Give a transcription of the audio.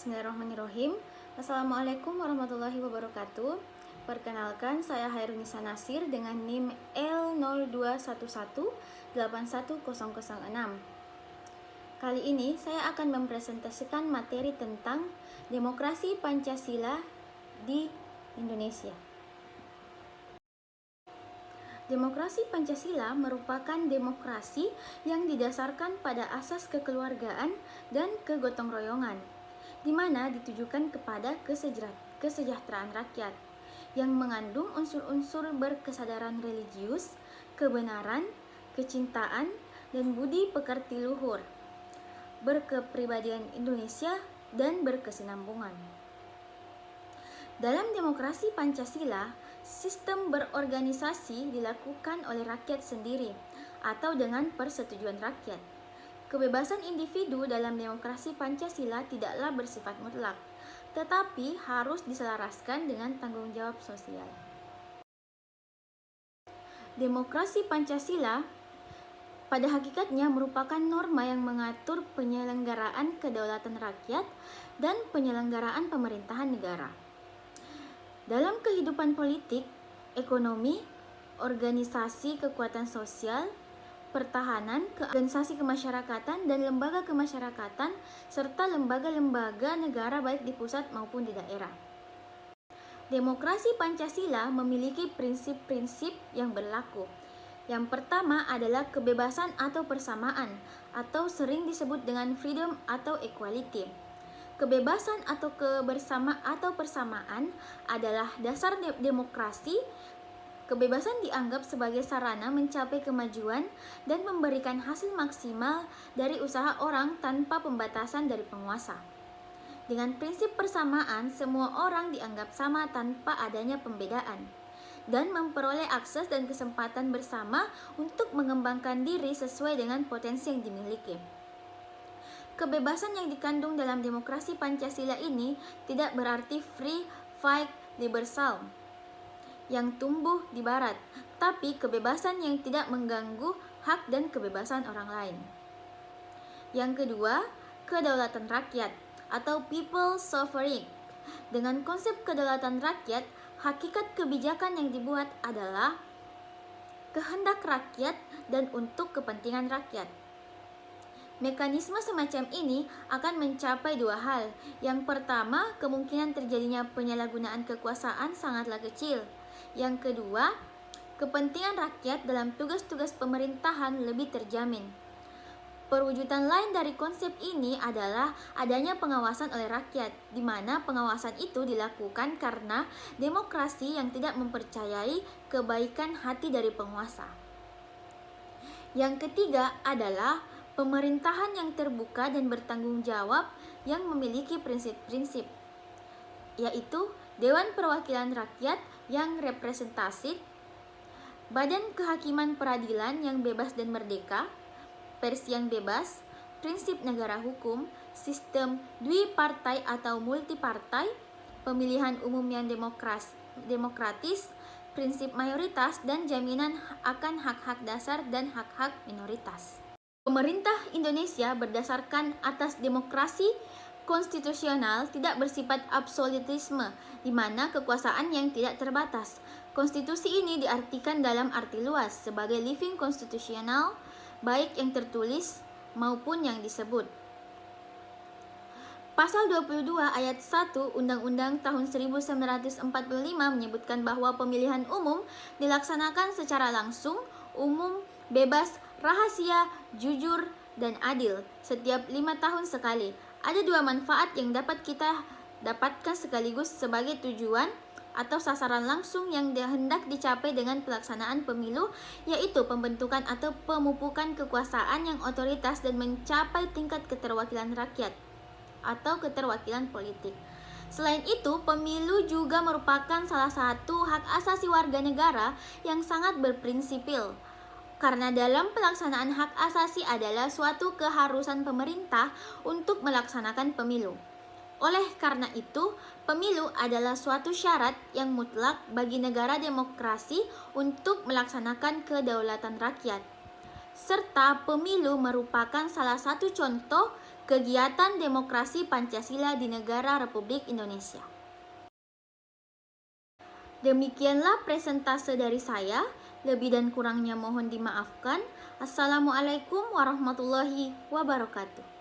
Bismillahirrahmanirrahim. Assalamualaikum warahmatullahi wabarakatuh. Perkenalkan, saya Hairunisa Nasir dengan NIM L0211811006. Kali ini saya akan mempresentasikan materi tentang demokrasi Pancasila di Indonesia. Demokrasi Pancasila merupakan demokrasi yang didasarkan pada asas kekeluargaan dan kegotong royongan, di mana ditujukan kepada kesejahteraan rakyat, yang mengandung unsur-unsur berkesadaran religius, kebenaran, kecintaan, dan budi pekerti luhur, berkepribadian Indonesia, dan berkesinambungan. Dalam demokrasi Pancasila, sistem berorganisasi dilakukan oleh rakyat sendiri atau dengan persetujuan rakyat. Kebebasan individu dalam demokrasi Pancasila tidaklah bersifat mutlak, tetapi harus diselaraskan dengan tanggung jawab sosial. Demokrasi Pancasila pada hakikatnya merupakan norma yang mengatur penyelenggaraan kedaulatan rakyat dan penyelenggaraan pemerintahan negara. Dalam kehidupan politik, ekonomi, organisasi kekuatan sosial, pertahanan, organisasi kemasyarakatan, dan lembaga kemasyarakatan, serta lembaga-lembaga negara baik di pusat maupun di daerah. Demokrasi Pancasila memiliki prinsip-prinsip yang berlaku. Yang pertama adalah kebebasan atau persamaan, atau sering disebut dengan freedom atau equality. Kebebasan atau persamaan adalah dasar demokrasi. Kebebasan dianggap sebagai sarana mencapai kemajuan dan memberikan hasil maksimal dari usaha orang tanpa pembatasan dari penguasa. Dengan prinsip persamaan, semua orang dianggap sama tanpa adanya pembedaan dan memperoleh akses dan kesempatan bersama untuk mengembangkan diri sesuai dengan potensi yang dimiliki. Kebebasan yang dikandung dalam demokrasi Pancasila ini tidak berarti free, fight, liberal yang tumbuh di barat, tapi kebebasan yang tidak mengganggu hak dan kebebasan orang lain. Yang kedua, kedaulatan rakyat atau people sovereign. Dengan konsep kedaulatan rakyat, hakikat kebijakan yang dibuat adalah kehendak rakyat dan untuk kepentingan rakyat. Mekanisme semacam ini akan mencapai dua hal. Yang pertama, kemungkinan terjadinya penyalahgunaan kekuasaan sangatlah kecil. Yang kedua, kepentingan rakyat dalam tugas-tugas pemerintahan lebih terjamin. Perwujudan lain dari konsep ini adalah adanya pengawasan oleh rakyat, di mana pengawasan itu dilakukan karena demokrasi yang tidak mempercayai kebaikan hati dari penguasa. Yang ketiga adalah pemerintahan yang terbuka dan bertanggung jawab yang memiliki prinsip-prinsip, yaitu Dewan Perwakilan Rakyat yang representatif, Badan Kehakiman Peradilan yang bebas dan merdeka, pers yang bebas, prinsip negara hukum, sistem dwipartai atau multipartai, pemilihan umum yang demokratis, prinsip mayoritas, dan jaminan akan hak-hak dasar dan hak-hak minoritas. Pemerintah Indonesia berdasarkan atas demokrasi konstitusional tidak bersifat absolutisme, di mana kekuasaan yang tidak terbatas. Konstitusi ini diartikan dalam arti luas sebagai living konstitusional, baik yang tertulis maupun yang disebut. Pasal 22 ayat 1 Undang-Undang tahun 1945 menyebutkan bahwa pemilihan umum dilaksanakan secara langsung, umum, bebas, rahasia, jujur, dan adil setiap 5 tahun sekali. Ada dua manfaat yang dapat kita dapatkan sekaligus sebagai tujuan atau sasaran langsung yang hendak dicapai dengan pelaksanaan pemilu, yaitu pembentukan atau pemupukan kekuasaan yang otoritas dan mencapai tingkat keterwakilan rakyat atau keterwakilan politik. Selain itu, pemilu juga merupakan salah satu hak asasi warga negara yang sangat berprinsipil. Karena dalam pelaksanaan hak asasi adalah suatu keharusan pemerintah untuk melaksanakan pemilu. Oleh karena itu, pemilu adalah suatu syarat yang mutlak bagi negara demokrasi untuk melaksanakan kedaulatan rakyat. Serta pemilu merupakan salah satu contoh kegiatan demokrasi Pancasila di negara Republik Indonesia. Demikianlah presentase dari saya, lebih dan kurangnya mohon dimaafkan. Assalamualaikum warahmatullahi wabarakatuh.